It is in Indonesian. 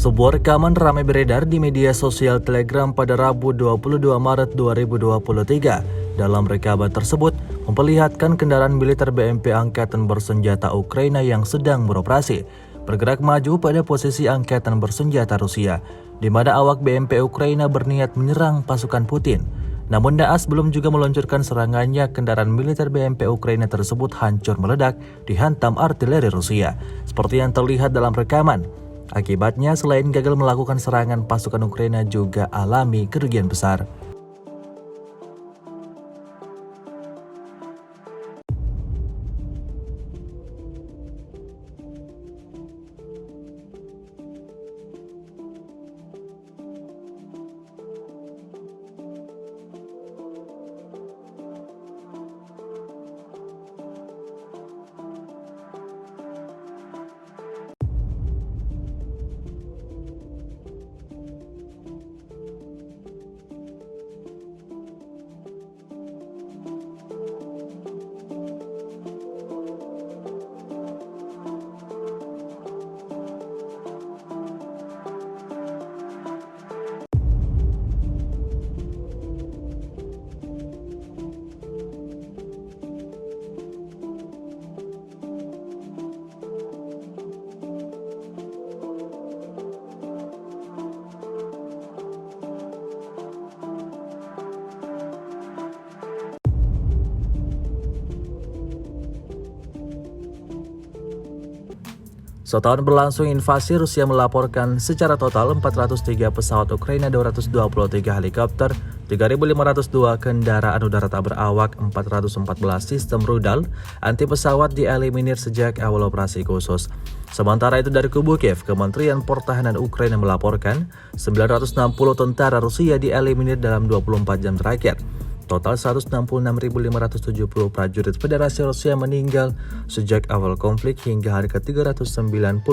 Sebuah rekaman ramai beredar di media sosial Telegram pada Rabu 22 Maret 2023. Dalam rekaman tersebut, memperlihatkan kendaraan militer BMP Angkatan Bersenjata Ukraina yang sedang beroperasi, bergerak maju pada posisi Angkatan Bersenjata Rusia, di mana awak BMP Ukraina berniat menyerang pasukan Putin. Namun naas belum juga meluncurkan serangannya, kendaraan militer BMP Ukraina tersebut hancur meledak dihantam artileri Rusia, seperti yang terlihat dalam rekaman. Akibatnya, selain gagal melakukan serangan, pasukan Ukraina juga alami kerugian besar. Setahun berlangsung invasi, Rusia melaporkan secara total 403 pesawat Ukraina, 223 helikopter, 3.502 kendaraan udara tak berawak, 414 sistem rudal anti pesawat dieliminir sejak awal operasi khusus. Sementara itu dari kubu Kiev, Kementerian Pertahanan Ukraina melaporkan 960 tentara Rusia dieliminir dalam 24 jam terakhir. Total 166.570 prajurit Federasi Rusia meninggal sejak awal konflik hingga hari ke-391.